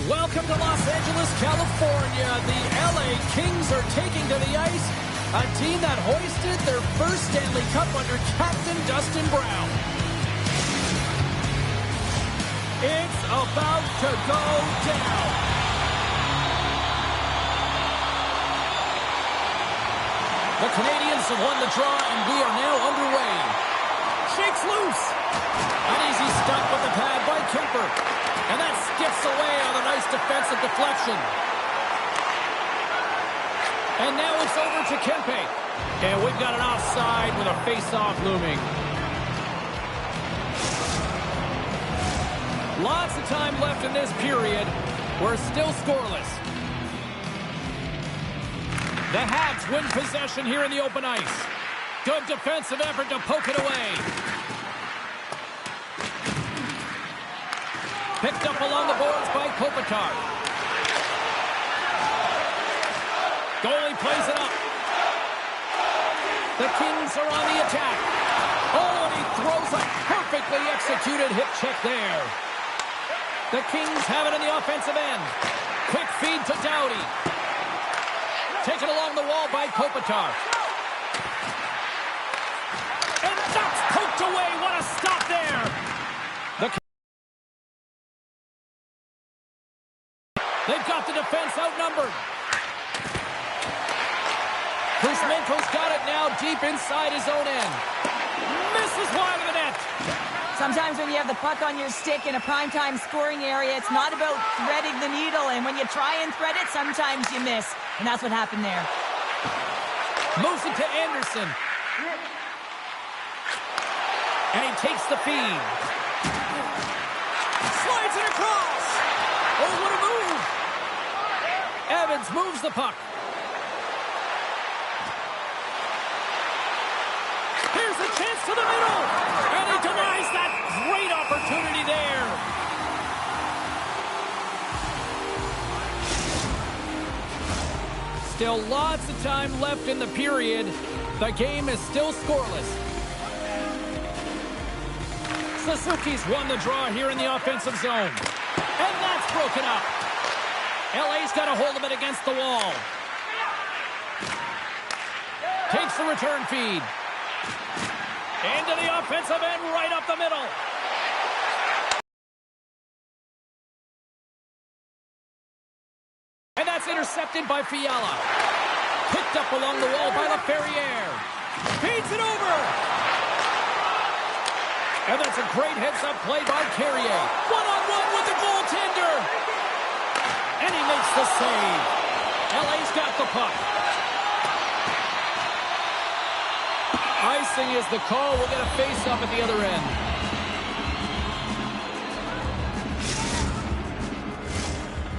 Welcome to Los Angeles, California. The LA Kings are taking to the ice a team that hoisted their first Stanley Cup under Captain Dustin Brown. It's about to go down. The Canadiens have won the draw, and we are now underway. Shakes loose. An easy stunt with the pad by Kemper. And that skips away on a nice defensive deflection. And now it's over to Kempe. And we've got an offside with a face-off looming. Lots of time left in this period. We're still scoreless. The Habs win possession here in the open ice. Good defensive effort to poke it away. Picked up along the boards by Kopitar. Goalie plays it up. The Kings are on the attack. Oh, and he throws a perfectly executed hip check there. The Kings have it in the offensive end. Quick feed to Doughty. Taken along the wall by Kopitar. And that's poked away. What a stop there. They've got the defense outnumbered. Kuzmenko's got it now deep inside his own end. Misses wide of the net. Sometimes when you have the puck on your stick in a primetime scoring area, it's not about threading the needle. And when you try and thread it, sometimes you miss. And that's what happened there. Moves it to Anderson. And he takes the feed. Slides it across. Oh, what a move. Evans moves the puck. Here's a chance to the middle. And he denies that great opportunity there. Still lots of time left in the period. The game is still scoreless. Suzuki's won the draw here in the offensive zone. And that's broken up. LA's got a hold of it against the wall. Takes the return feed. Into the offensive end, right up the middle. And that's intercepted by Fiala. Picked up along the wall by LaFerriere. Feeds it over. And that's a great heads-up play by Carrier. One-on-one with the goaltender. And he makes the save. LA's got the puck. Icing is the call. We'll get a face-off at the other end.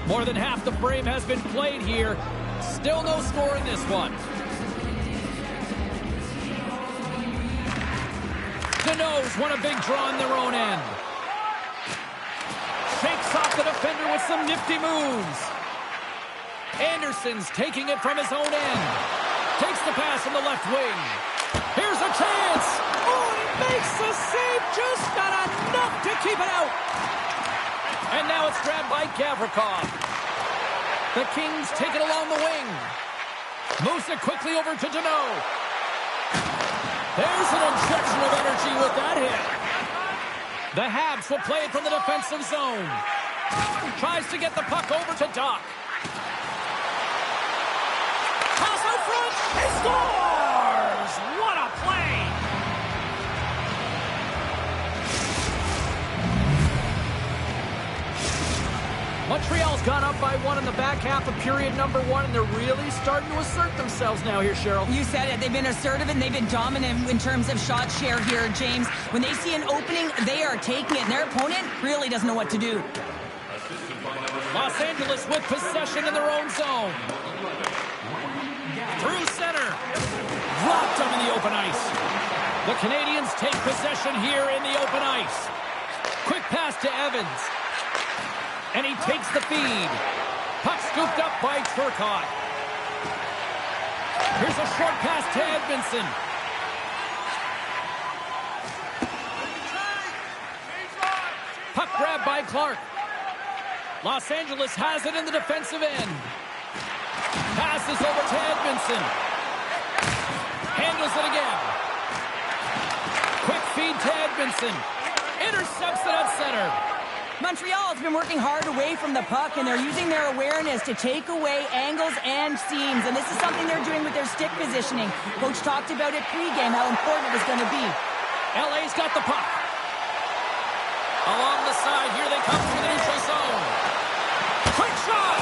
More than half the frame has been played here. Still no score in this one. The Nose won a big draw on their own end. Shakes off the defender with some nifty moves. Anderson's taking it from his own end. Takes the pass from the left wing. Here's a chance. Oh, he makes the save. Just not enough to keep it out. And now it's grabbed by Gavrikov. The Kings take it along the wing. Moves it quickly over to Deneau. There's an injection of energy with that hit. The Habs will play it from the defensive zone. Tries to get the puck over to Doc. Pass out front. He scores! What a play! Montreal's gone up by one in the back half of period number one, and they're really starting to assert themselves now here, Cheryl. You said it. They've been assertive and they've been dominant in terms of shot share here, James. When they see an opening, they are taking it, and their opponent really doesn't know what to do. Los Angeles with possession in their own zone. Through center. Dropped them in the open ice. The Canadiens take possession here in the open ice. Quick pass to Evans. And he takes the feed. Puck scooped up by Turcotte. Here's a short pass to Edmondson. Puck grabbed by Clark. Los Angeles has it in the defensive end. Passes over to Edmondson. Handles it again. Quick feed to Edmondson. Intercepts it at center. Montreal has been working hard away from the puck, and they're using their awareness to take away angles and seams. And this is something they're doing with their stick positioning. Coach talked about it pregame, how important it was going to be. LA's got the puck. Along the side, here they come through the neutral zone. Quick shot!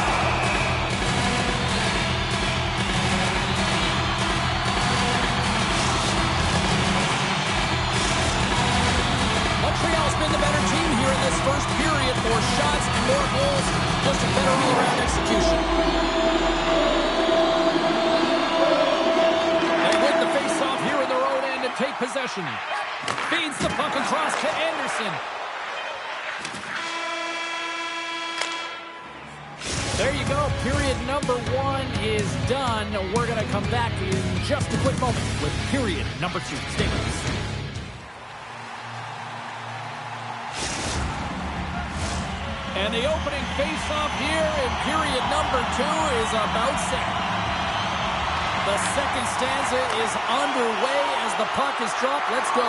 Montreal's been the better team here in this first period. More shots and more goals. Just a better all-around execution. They win the face-off here in their own end and take possession. Feeds the puck across to Anderson. There you go. Period number 1 is done. We're going to come back in just a quick moment with period number 2. Stay with us. And the opening face-off here in period number 2 is about set. The second stanza is underway as the puck is dropped. Let's go.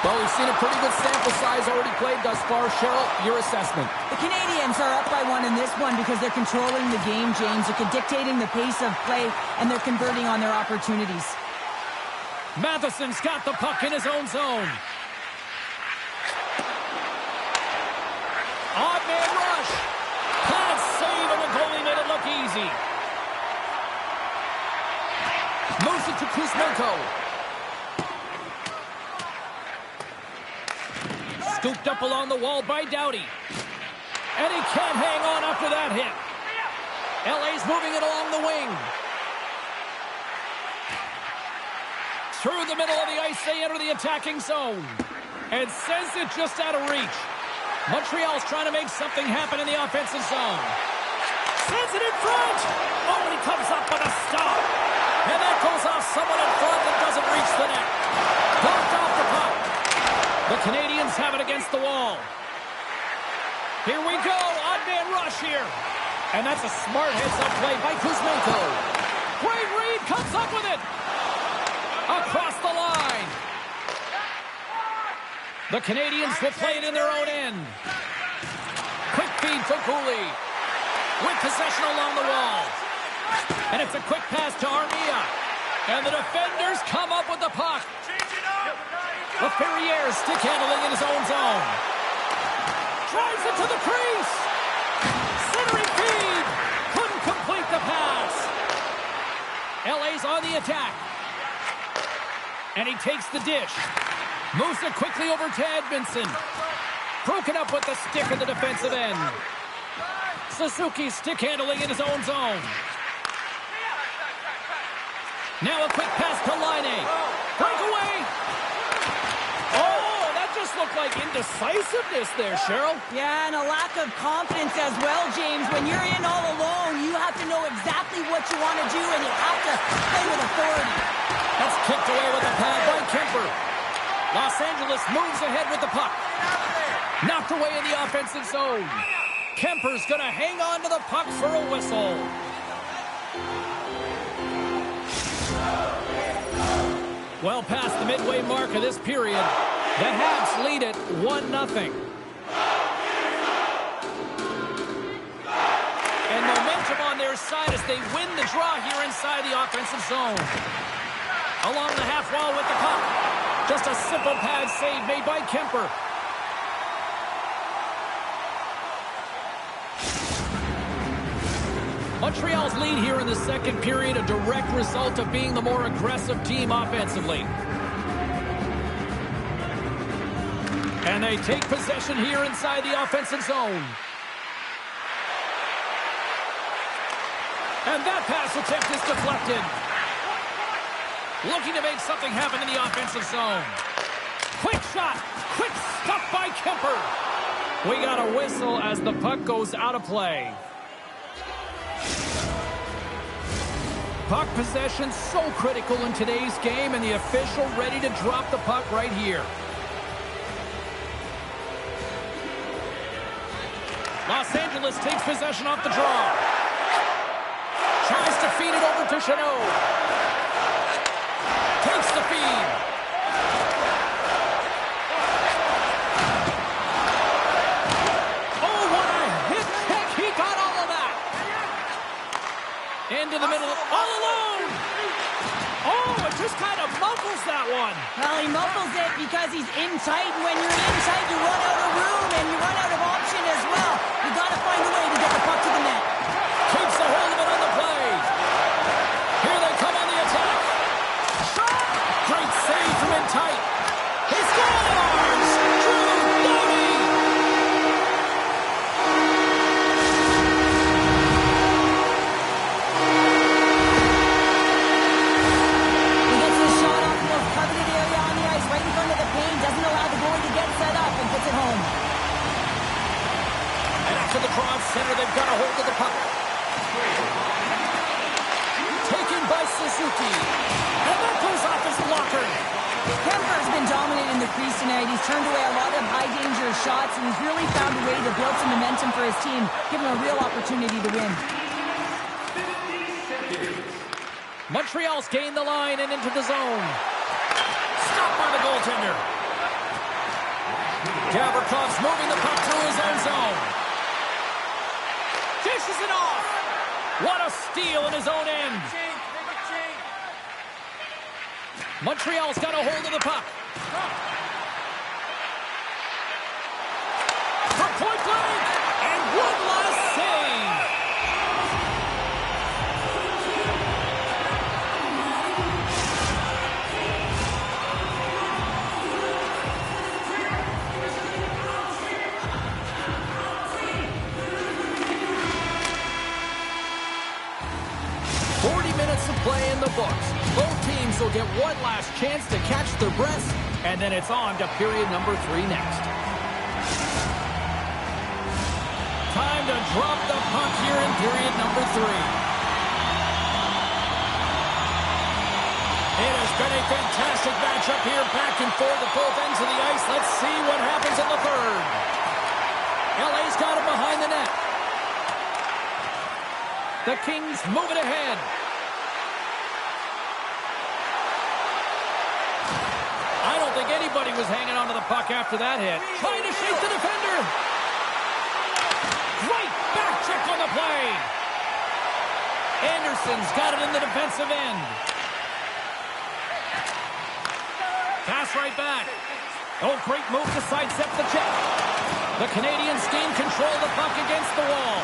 Well, we've seen a pretty good sample size already played thus far. Cheryl, your assessment. The Canadiens are up by 1 in this one because they're controlling the game, James. They're dictating the pace of play, and they're converting on their opportunities. Matheson's got the puck in his own zone. Odd man rush. Can't save, and the goalie made it look easy. Moves it to Kuzmenko. Scooped up along the wall by Doughty. And he can't hang on after that hit. LA's moving it along the wing. Through the middle of the ice, they enter the attacking zone. And sends it just out of reach. Montreal's trying to make something happen in the offensive zone. Sends it in front. Oh, and he comes up with a stop. And that goes off someone in front that doesn't reach the net. Blocked off the puck. The Canadiens have it against the wall. Here we go. Odd man rush here. And that's a smart heads-up play by Kuzmenko. Great read. Comes up with it. Across the line. The Canadiens will play it in their own end. Quick feed to Cooley. With possession along the wall. And it's a quick pass to Armia. And the defenders come up with the puck. LaFerriere stick handling in his own zone. Drives it to the crease. Centering feed. Couldn't complete the pass. LA's on the attack. And he takes the dish. Moves it quickly over to Edmondson. Broken up with the stick in the defensive end. Suzuki stick handling in his own zone. Now a quick pass to Laine. Breakaway. Oh, that just looked like indecisiveness there, Cheryl. Yeah, and a lack of confidence as well, James. When you're in all alone, you have to know exactly what you want to do, and you have to play with authority. That's kicked away with a pad by Kemper. Los Angeles moves ahead with the puck. Knocked away in the offensive zone. Kemper's going to hang on to the puck for a whistle. Well past the midway mark of this period, the Habs lead it 1-0. And momentum on their side as they win the draw here inside the offensive zone. Along the half wall with the puck. Just a simple pad save made by Kemper. Montreal's lead here in the second period, a direct result of being the more aggressive team offensively. And they take possession here inside the offensive zone. And that pass attempt is deflected. Looking to make something happen in the offensive zone. Quick shot. Quick stuff by Kemper. We got a whistle as the puck goes out of play. Puck possession so critical in today's game, and the official ready to drop the puck right here. Los Angeles takes possession off the draw. Tries to feed it over to Chanot. Takes the feed. Oh, what a hit kick. He got all of that. Into the middle, all alone. Oh, it just kind of muffles that one. Well, he muffles it because he's in tight, and when you're in tight, you run out of room, and you run out of option as well. You got to find a way to get the puck to the net. Keeps a hold of it on the play. Here they come on the attack. Shot! Great save from in tight. He scores! Drew Doughty! He gets his shot off the most coveted area on the ice, right in front of the paint, doesn't allow the goalie to get set up, and puts it home. And after the cross center, they've got a hold of the puck. Taken by Suzuki. And that goes off his blocker. Kemper's been dominant in the crease tonight. He's turned away a lot of high-danger shots, and he's really found a way to build some momentum for his team, give him a real opportunity to win. Montreal's gained the line and into the zone. Stopped by the goaltender. Gavrikoff's moving the puck through his own zone. Dishes it off. What a steal in his own end. Montreal's got a hold of the puck. For point blank. And one last save. Minutes of play in the books. Both teams will get one last chance to catch their breaths, and then it's on to period number 3 next. Time to drop the puck here in period number 3. It has been a fantastic matchup here, back and forth at both ends of the ice. Let's see what happens in the third. LA's got him behind the net. The Kings move it ahead. I don't think anybody was hanging onto the puck after that hit. Trying to shake the defender. Great back check on the play. Anderson's got it in the defensive end. Pass right back. Oh, great move to sidestep the check. The Canadians gain control of the puck against the wall.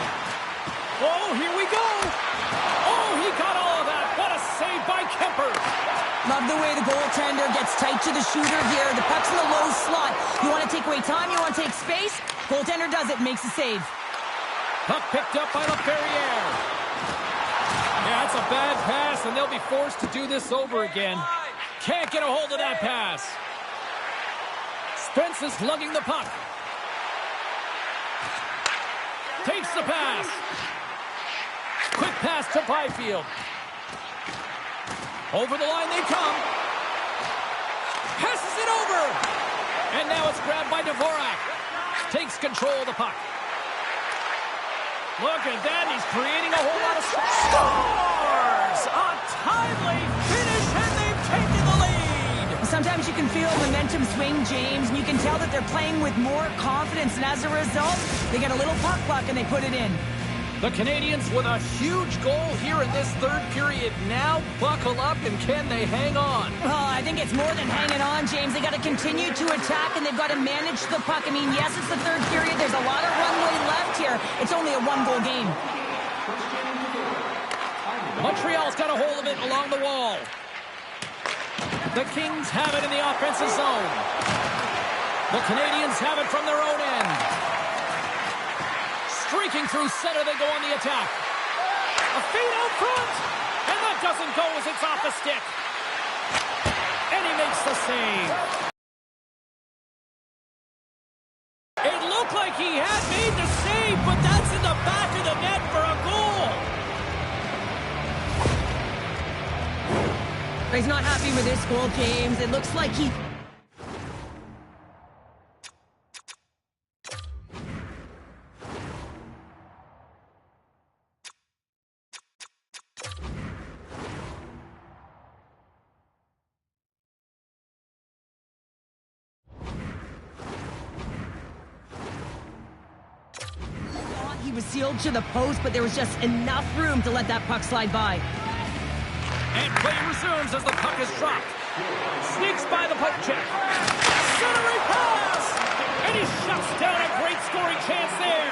Oh, here we go. Oh, he got all of that. What a save by Kemper. Love the way the goaltender gets tight to the shooter here. The puck's in the low slot. You want to take away time, you want to take space. Goaltender does it, makes a save. Puck picked up by LaFerriere. Yeah, that's a bad pass, and they'll be forced to do this over again. Can't get a hold of that pass. Spence is lugging the puck. Takes the pass. Quick pass to Byfield. Over the line they come. Passes it over. And now it's grabbed by Dvorak. Takes control of the puck. Look at that. He's creating a whole lot of scores. A timely finish, and they've taken the lead. Sometimes you can feel momentum swing, James, and you can tell that they're playing with more confidence, and as a result, they get a little puck luck and they put it in. The Canadians with a huge goal here in this third period. Now buckle up, and can they hang on? Well, I think it's more than hanging on, James. They got to continue to attack, and they've got to manage the puck. I mean, yes, it's the third period. There's a lot of runway left here. It's only a one-goal game. Montreal's got a hold of it along the wall. The Kings have it in the offensive zone. The Canadians have it from their own end. Streaking through center, they go on the attack. A feed out front, and that doesn't go as it's off the stick. And he makes the save. It looked like he had made the save, but that's in the back of the net for a goal. He's not happy with this goal, James. It looks like he... He was sealed to the post, but there was just enough room to let that puck slide by. And play resumes as the puck is dropped. Sneaks by the poke check. Centering pass! And he shuts down a great scoring chance there.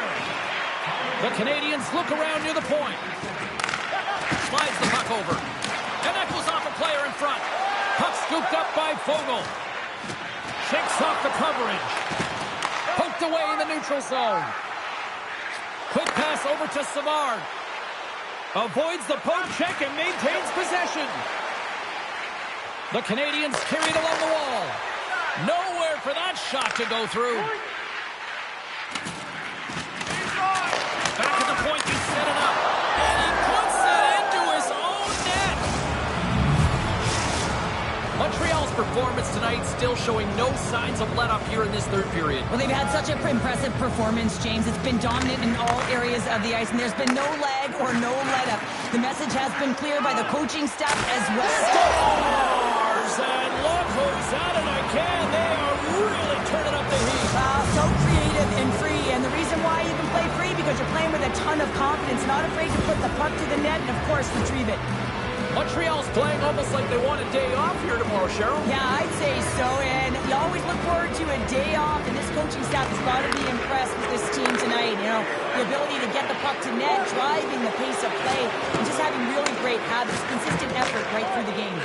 The Canadians look around near the point. Slides the puck over. And that goes off a player in front. Puck scooped up by Foegele. Shakes off the coverage. Poked away in the neutral zone. Quick pass over to Savard. Avoids the poke check and maintains possession. The Canadians carried along the wall. Nowhere for that shot to go through. Back at the point, he's set it up. And he puts it into his own net. Montreal's performance tonight still showing no signs of let-up here in this third period. Well, they've had such an impressive performance, James. It's been dominant in all areas of the ice, and there's been no lag or no let-up. The message has been clear by the coaching staff as well. Stars and look who's at it again. They are really turning up the heat. So creative and free, and the reason why you can play free because you're playing with a ton of confidence, not afraid to put the puck to the net and, of course, retrieve it. Montreal's playing almost like they want a day off here tomorrow, Cheryl. Yeah, I'd say so, and you always look forward to a day off, and this coaching staff has got to be impressed with this team tonight. You know, the ability to get the puck to net, driving the pace of play, and just having really great habits, consistent effort right through the game.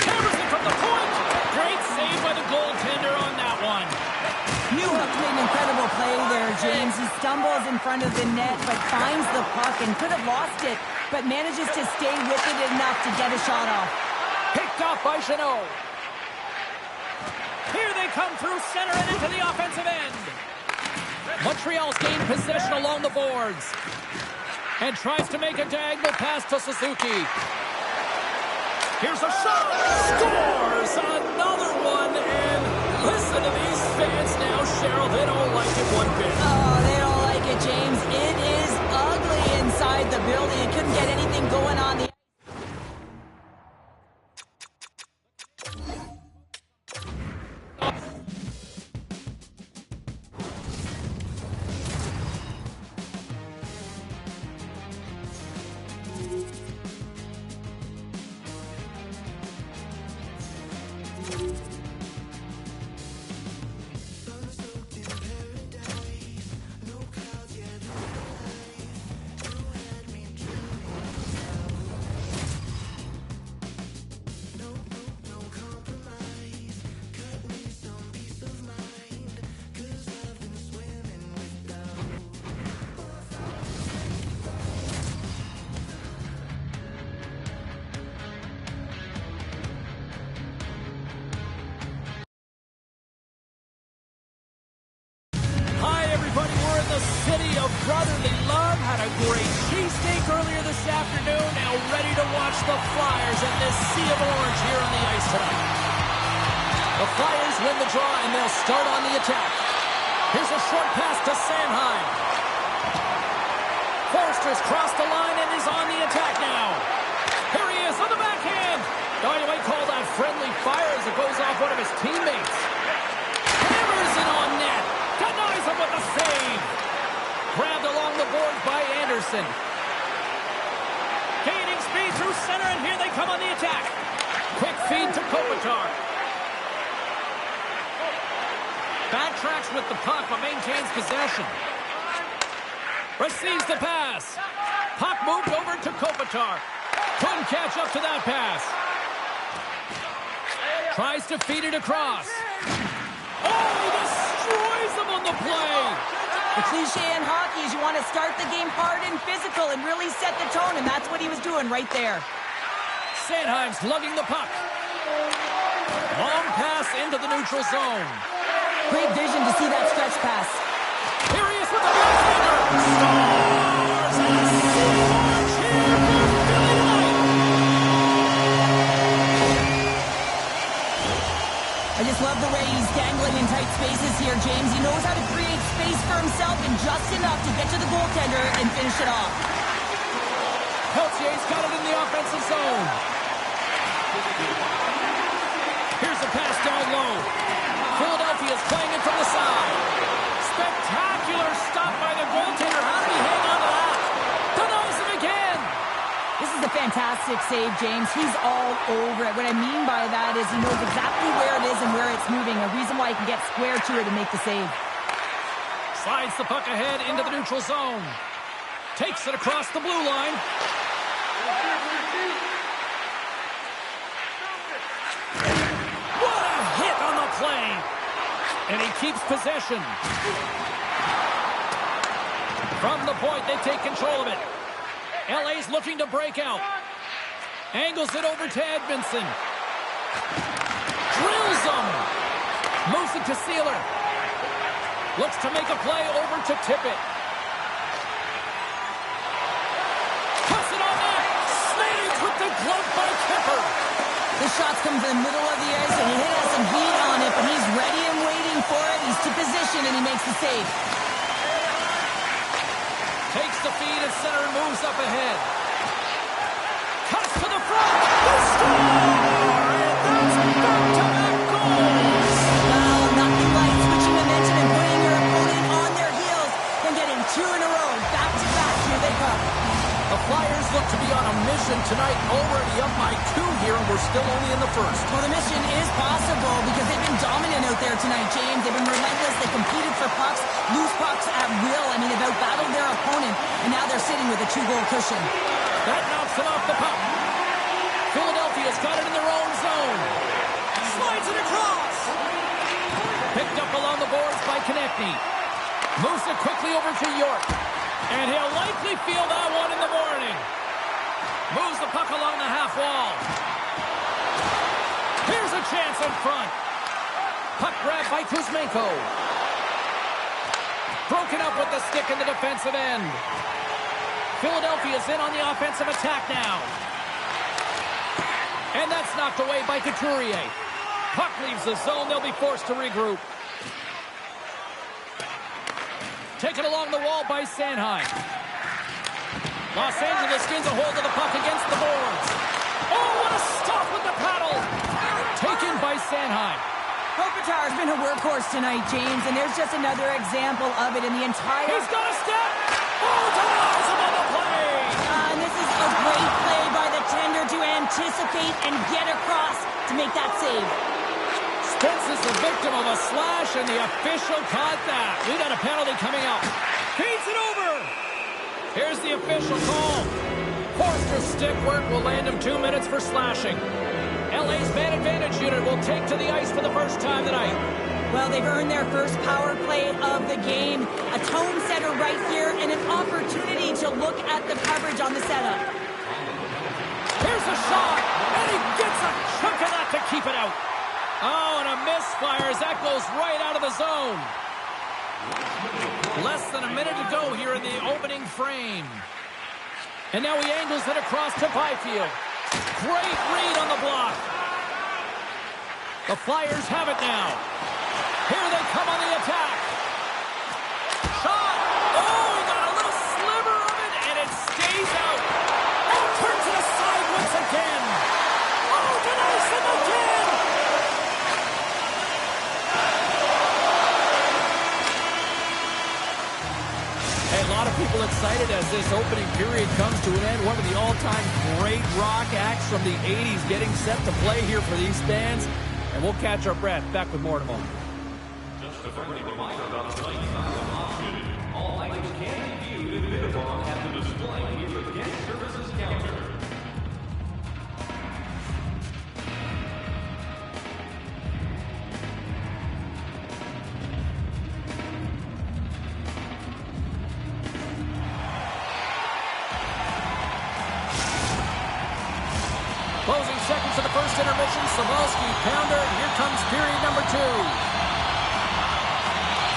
Hammers it from the point. Great save by the goaltender on that one. Newhook made an incredible play there, James. He stumbles in front of the net, but finds the puck and could have lost it, but manages to stay with it enough to get a shot off. Picked off by Jeannot. Here they come through center and into the offensive end. Montreal's gained possession along the boards. And tries to make a diagonal pass to Suzuki. Here's a shot. Scores another one. And listen to these fans now, Cheryl. They don't like it one bit. Oh, they don't like it, James. It is ugly inside the building. It couldn't get anything going on the city of brotherly love. Had a great cheesesteak earlier this afternoon. Now ready to watch the Flyers in this sea of orange here on the ice tonight. The Flyers win the draw, and they'll start on the attack. Here's a short pass to Sanheim. Forster's crossed the line and is on the attack now. Here he is on the backhand. Oh, you might call that friendly fire as it goes off one of his teammates. Hammers it on net. Denies him with a save. Grabbed along the boards by Anderson. Gaining speed through center, and here they come on the attack. Quick feed to Kopitar. Backtracks with the puck, but maintains possession. Receives the pass. Puck moved over to Kopitar. Couldn't catch up to that pass. Tries to feed it across. Oh, he destroys them on the play. The cliche in hockey is you want to start the game hard and physical and really set the tone, and that's what he was doing right there. Sanheim's lugging the puck. Long pass into the neutral zone. Great vision to see that stretch pass. Here he is with the backhander. Stars and a march here for Philly tonight. I just love the way he's dangling in tight spaces here, James. He knows how to create space for himself and just enough to get to the goaltender and finish it off. Peltier's got it in the offensive zone. Here's a pass down low. Philadelphia's playing it from the side. Spectacular stop by the goaltender. How did he fantastic save, James. He's all over it. What I mean by that is he knows exactly where it is and where it's moving. A reason why he can get square to it and make the save. Slides the puck ahead into the neutral zone. Takes it across the blue line. What a hit on the play! And he keeps possession. From the point, they take control of it. LA's looking to break out. Angles it over to Edmondson. Drills him. Moves it to Sealer. Looks to make a play over to Tippett. Puts it on net. Saved with the glove by Kemper. The shots come from the middle of the ice, and he has some heat on it, but he's ready and waiting for it. He's to position, and he makes the save. Takes the feed at center and moves up ahead. Cuts to the front. The score! And that's back-to-back goals! Wow, nothing like switching momentum and putting your opponent on their heels and getting two in a row. Back-to-back, here they come. The Flyers look to be on a mission tonight, already up by 2 here, and we're still only in the first. Well, the mission is possible because they've been dominant out there tonight, James. They've been relentless. They competed for pucks, lose pucks at will. I mean, they've outbattled their opponent, and now they're sitting with a 2-goal cushion. That knocks them off the puck. Philadelphia's got it in their own zone. Slides it across. Picked up along the boards by Konechny. Moves it quickly over to York. And he'll likely feel that one in the morning. Moves the puck along the half wall. Here's a chance in front. Puck grab by Kuzmenko. Broken up with the stick in the defensive end. Philadelphia's in on the offensive attack now. And that's knocked away by Couturier. Puck leaves the zone. They'll be forced to regroup. Taken along the wall by Sanheim. Los Angeles gains a hold of the puck against the boards. Oh, what a stop with the paddle! Taken by Sanheim. Kopitar's been a workhorse tonight, James, and there's just another example of it in the entire... He's got a step! Oh, denies him on the play! And this is a great play by the tender to anticipate and get across to make that save. Spence is the victim of a slash, and the official caught that. We got a penalty coming up. Feeds it over! Here's the official call. Forster's stick work will land him 2 minutes for slashing. LA's man advantage unit will take to the ice for the first time tonight. Well, they've earned their first power play of the game. A tone setter right here and an opportunity to look at the coverage on the setup. Here's a shot, and he gets a chunk of that to keep it out. Oh, and a misfire as that goes right out of the zone. Less than a minute to go here in the opening frame. And now he angles it across to Byfield. Great read on the block. The Flyers have it now. Here they come on the attack. Shot. Oh, he got a little sliver of it, and it stays out. Oh, turns it aside once again. Oh, denies him again. Hey, a lot of people excited as this opening period comes to an end. One of the all-time great rock acts from the 80s getting set to play here for these fans. And we'll catch our breath. Back with more in a moment. Just a friendly reminder about tonight's option. All items can be viewed and bid upon at the display near the guest services counter. Closing seconds of the first intermission. Savalsky, pounder, and here comes period number 2.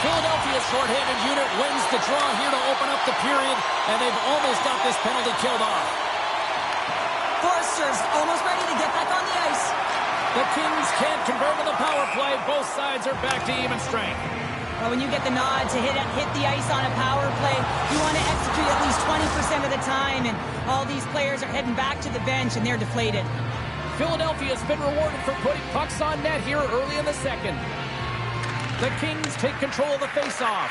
Philadelphia's shorthanded unit wins the draw here to open up the period, and they've almost got this penalty killed off. Forster's almost ready to get back on the ice. The Kings can't convert on the power play. Both sides are back to even strength. Well, when you get the nod to hit the ice on a power play, you want to execute at least 20% of the time, and all these players are heading back to the bench, and they're deflated. Philadelphia's been rewarded for putting pucks on net here early in the second. The Kings take control of the faceoff.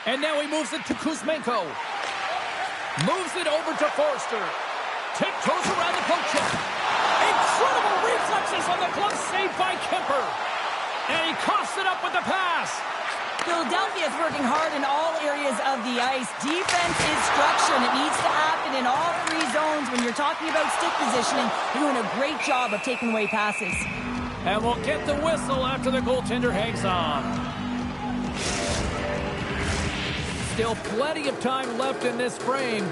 And now he moves it to Kuzmenko. Moves it over to Forster. Tiptoes around the poke check. Incredible reflexes on the glove save by Kemper. And he coughs it up with the pass. Philadelphia is working hard in all areas of the ice. Defense is structure, and it needs to happen in all three zones. When you're talking about stick positioning, you're doing a great job of taking away passes. And we'll get the whistle after the goaltender hangs on. Still plenty of time left in this frame.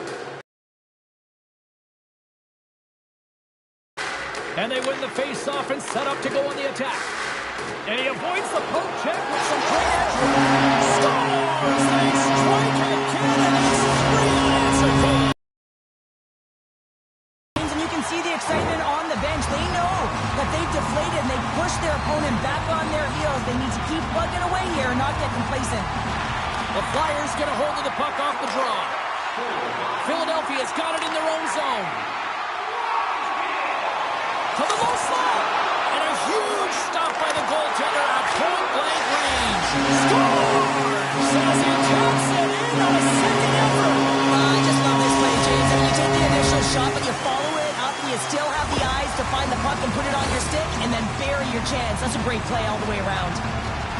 And they win the face-off and set up to go on the attack. And he avoids the poke check with some great entry. Scores! They strike it! Canada's three-answer goal! And you can see the excitement on the bench. They know that they've deflated and they've pushed their opponent back on their heels. They need to keep plugging away here and not get complacent. The Flyers get a hold of the puck off the draw. Philadelphia's got it in their own zone. To the low slot. And a huge stop by the goaltender at point-blank range. Scores! As he taps it in on a second effort. I just love this play, James. I mean, you take the initial shot, but you follow it up, and you still have the eyes to find the puck and put it on your stick, and then bury your chance. That's a great play all the way around.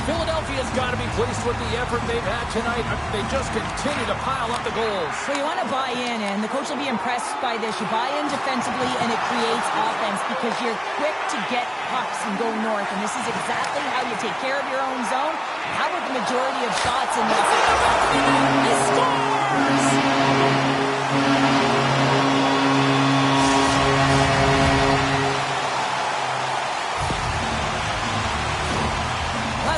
Philadelphia's got to be pleased with the effort they've had tonight. They just continue to pile up the goals. So you want to buy in, and the coach will be impressed by this. You buy in defensively, and it creates offense because you're quick to get pucks and go north, and this is exactly how you take care of your own zone. How about the majority of shots in this? He scores!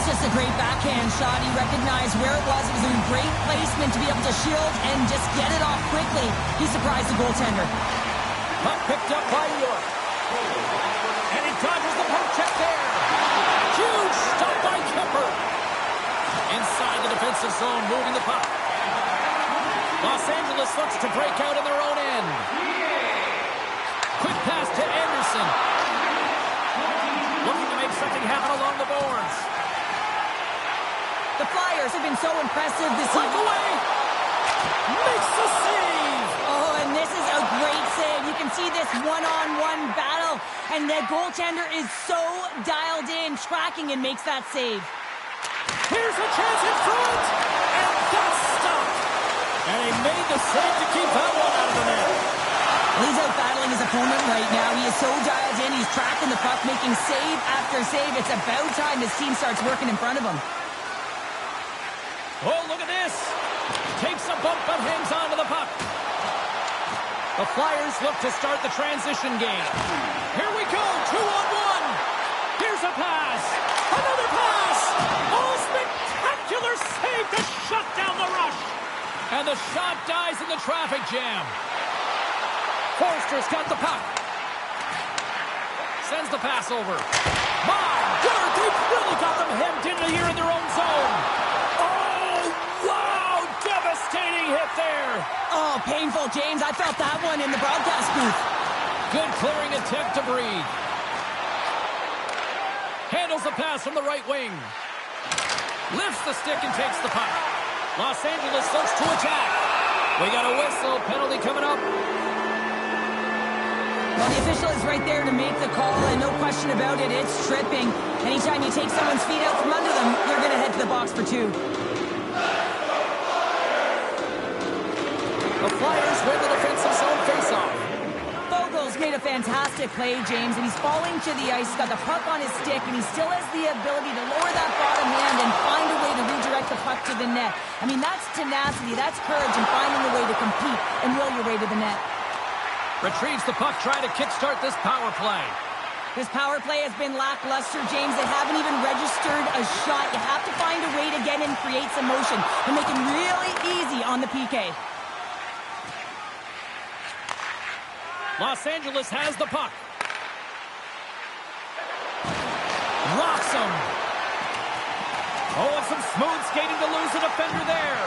Just a great backhand shot. He recognized where it was. It was a great placement to be able to shield and just get it off quickly. He surprised the goaltender. Puck picked up by York. And he dodges the poke check there. Huge stop by Kemper. Inside the defensive zone, moving the puck. Los Angeles looks to break out in their own end. Quick pass to Anderson. Looking to make something happen along the boards. The Flyers have been so impressive this season. Breakaway! Makes the save! Oh, and this is a great save. You can see this one-on-one battle, and the goaltender is so dialed in, tracking, and makes that save. Here's a chance in front, and that's stopped. And he made the save to keep that one out of the net. He's out battling his opponent right now. He is so dialed in. He's tracking the puck, making save after save. It's about time his team starts working in front of him. Oh, look at this. Takes a bump but hangs on to the puck. The Flyers look to start the transition game. Here we go, 2-on-1. Here's a pass. Another pass. Oh, spectacular save to shut down the rush. And the shot dies in the traffic jam. Forster's got the puck. Sends the pass over. My word, they've really got them hemmed in here in their own zone. Wow, devastating hit there. Oh, painful, James. I felt that one in the broadcast booth. Good clearing attempt to breathe. Handles the pass from the right wing. Lifts the stick and takes the puck. Los Angeles looks to attack. We got a whistle. Penalty coming up. Well, the official is right there to make the call, and no question about it, it's tripping. Anytime you take someone's feet out from under them, they're going to head to the box for two. The Flyers win the defensive zone faceoff. Fogel's made a fantastic play, James, and he's falling to the ice. He's got the puck on his stick, and he still has the ability to lower that bottom hand and find a way to redirect the puck to the net. I mean, that's tenacity, that's courage, and finding a way to compete and will your way to the net. Retrieves the puck, trying to kickstart this power play. This power play has been lackluster, James. They haven't even registered a shot. You have to find a way to get in, create some motion, and make it really easy on the PK. Los Angeles has the puck. Rocks him. Oh, and some smooth skating to lose the defender there.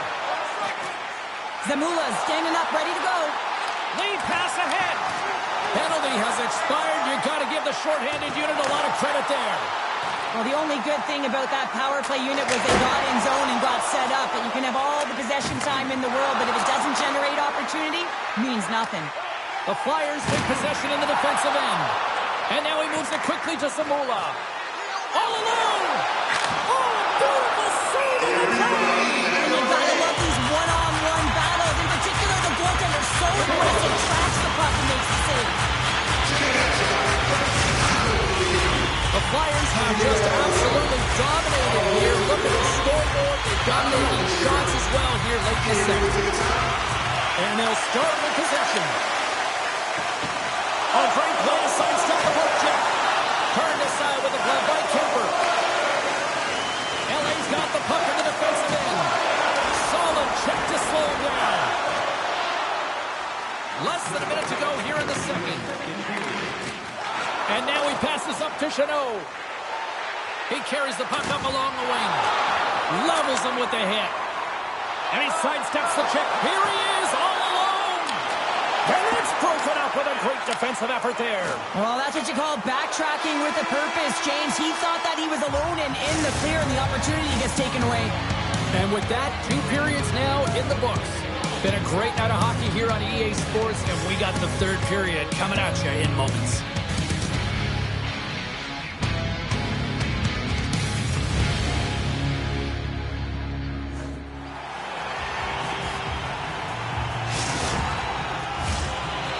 Zamula standing up, ready to go. Lead pass ahead. Penalty has expired. You got to give the shorthanded unit a lot of credit there. Well, the only good thing about that power play unit was they got in zone and got set up. But you can have all the possession time in the world, but if it doesn't generate opportunity, it means nothing. The Flyers take possession in the defensive end. And now he moves it quickly to Zamula. All alone! Oh, beautiful save in the play! And you gotta love these one-on-one battles. In particular, the goaltender so aggressive, tracks the puck and makes the save. The Flyers have just absolutely dominated here. Look at the scoreboard. They've dominated shots as well here late in the second. And they'll start with possession. Oh, great play to sidestep the poke check. Turned aside with a glove by Kemper. LA's got the puck in the defensive end. Solid check to slow him down. Less than a minute to go here in the second. And now he passes up to Chanot. He carries the puck up along the wing. Levels him with the hit. And he sidesteps the check. Here he is, all alone. And it's broken up with a great defensive effort there. Well, that's what you call backtracking with a purpose, James. He thought that he was alone and in the clear, and the opportunity gets taken away. And with that, 2 periods now in the books. Been a great night of hockey here on EA Sports, and we got the third period coming at you in moments.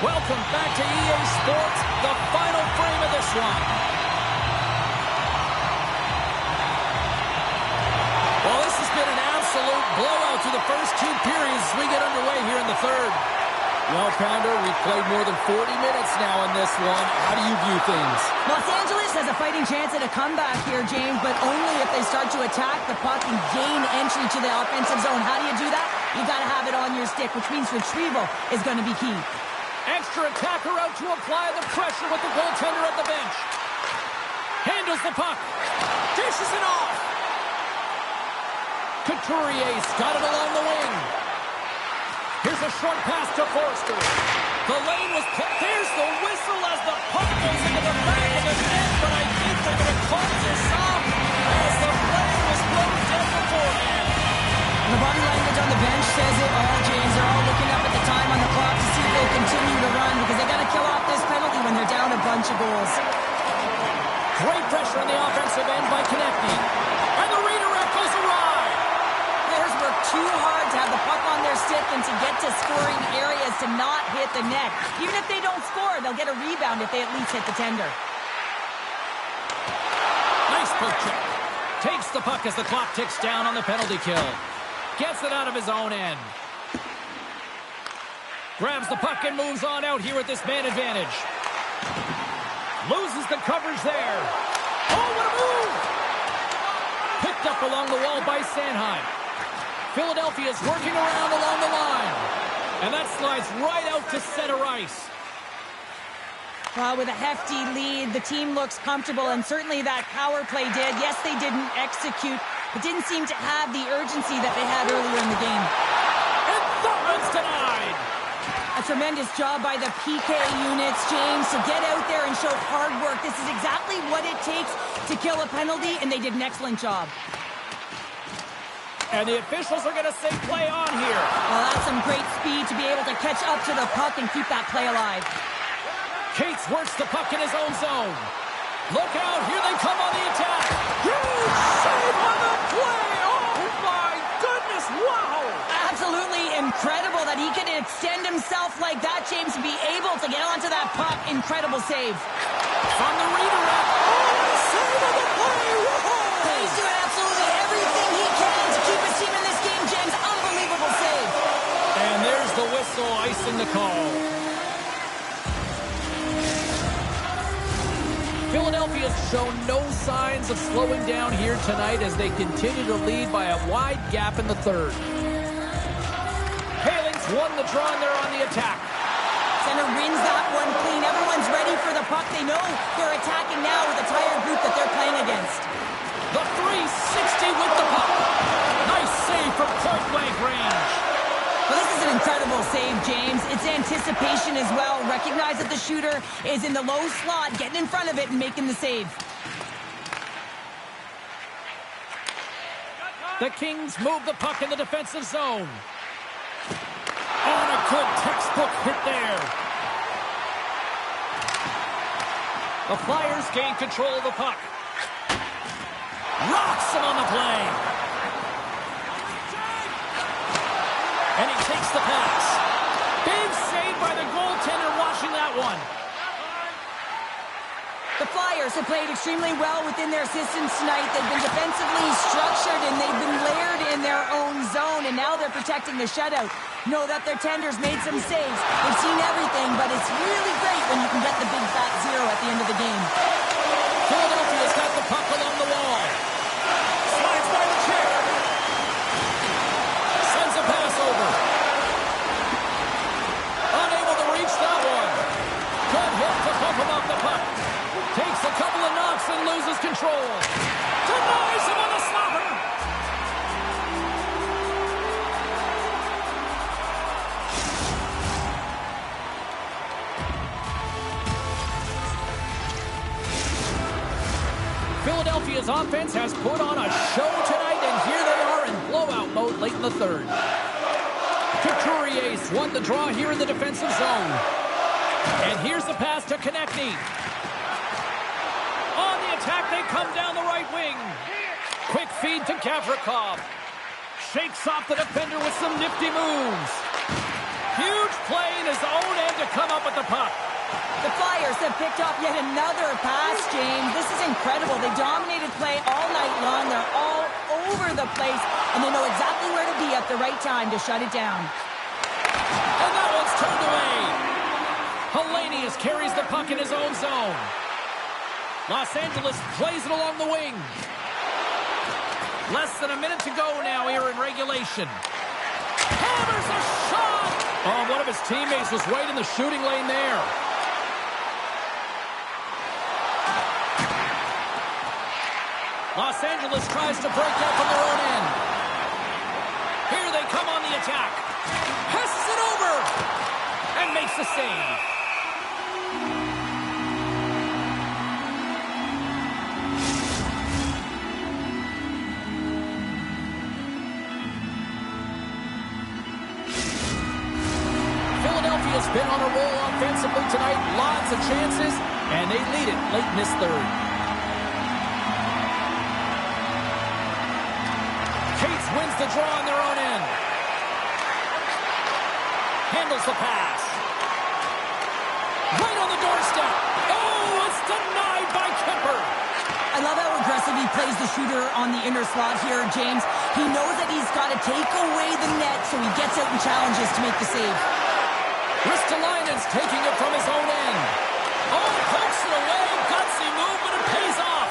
Welcome back to EA Sports, the final frame of this one. Well, this has been an absolute blowout through the first 2 periods as we get underway here in the third. Well, Pounder, we've played more than 40 minutes now in this one. How do you view things? Los Angeles has a fighting chance at a comeback here, James, but only if they start to attack the puck and gain entry to the offensive zone. How do you do that? You got to have it on your stick, which means retrieval is going to be key. Extra attacker out to apply the pressure with the goaltender at the bench. Handles the puck. Dishes it off. Couturier's got it along the wing. Here's a short pass to Forster. The lane was put. There's the whistle as the puck goes into the back of the net, but I think they're going to call this off as the play was blown dead beforehand. The body language on the bench says it all, James. They're all looking up at the time on the clock to see if they'll continue to run because they got to kill off this penalty when they're down a bunch of goals. Great pressure on the offensive end by Konecny. And the redirect goes awry. Players work too hard to have the puck on their stick and to get to scoring areas to not hit the net. Even if they don't score, they'll get a rebound if they at least hit the tender. Nice poke check. Takes the puck as the clock ticks down on the penalty kill. Gets it out of his own end. Grabs the puck and moves on out here with this man advantage. Loses the coverage there. Oh, what a move! Picked up along the wall by Sanheim. Philadelphia's working around along the line. And that slides right out to center ice. With a hefty lead, the team looks comfortable, and certainly that power play did. Yes, they didn't execute, but didn't seem to have the urgency that they had earlier in the game. And Thurman's denied. A tremendous job by the PK units, James, to get out there and show hard work. This is exactly what it takes to kill a penalty, and they did an excellent job. And the officials are going to say play on here. Well, that's some great speed to be able to catch up to the puck and keep that play alive. Cates works the puck in his own zone. Look out, here they come on the attack. Huge save on the play. Oh, my goodness, wow. Absolutely incredible that he can extend himself like that, James, to be able to get onto that puck. Incredible save. From the redirect. Oh, save of the play. Whoa. He's doing absolutely everything he can to keep his team in this game, James. Unbelievable save. And there's the whistle, icing the call. Philadelphia's shown no signs of slowing down here tonight as they continue to lead by a wide gap in the third. Paling's won the draw and they're on the attack. Center wins that one clean. Everyone's ready for the puck. They know they're attacking now with the tired group that they're playing against. The 360 with the puck. Nice save from point-blank range. Well, this is an incredible save, James. It's anticipation as well. Recognize that the shooter is in the low slot, getting in front of it and making the save. The Kings move the puck in the defensive zone. On a good textbook hit there. The Flyers gain control of the puck. Rocks him on the play. And he takes the pass. Big save by the goaltender watching that one. The Flyers have played extremely well within their systems tonight. They've been defensively structured and they've been layered in their own zone, and now they're protecting the shutout. Know that their tenders made some saves. They've seen everything, but it's really great when you can get the big fat zero at the end of the game. Philadelphia's got the puck along the wall. Slides by the check. Sends a pass over. Unable to reach that one. Good hit to pump him off the puck. Takes a couple of knocks and loses control. Denies him on the slapper. Philadelphia's offense has put on a show tonight, and here they are in blowout mode late in the third. Couturier won the draw here in the defensive zone. And here's the pass to Konechny. On the attack, they come down the right wing. Quick feed to Gavrikov. Shakes off the defender with some nifty moves. Huge play in his own end to come up with the puck. The Flyers have picked up yet another pass, James. This is incredible. They dominated play all night long. They're all over the place, and they know exactly where to be at the right time to shut it down. And that one's turned away. Hellenius carries the puck in his own zone. Los Angeles plays it along the wing. Less than a minute to go now here in regulation. Hammers a shot! Oh, one of his teammates was right in the shooting lane there. Los Angeles tries to break out from their own end. Here they come on the attack. Passes it over! And makes the save. Philadelphia's been on a roll offensively tonight. Lots of chances, and they lead it late in this third. Cates wins the draw on their own end. Handles the pass. Right on the doorstep. Oh, it's denied by Kemper. I love how aggressive he plays the shooter on the inner slot here, James. He knows that he's got to take away the net, so he gets out and challenges to make the save. Ristolainen's taking it from his own end. Oh, pokes it away. Gutsy move, but it pays off.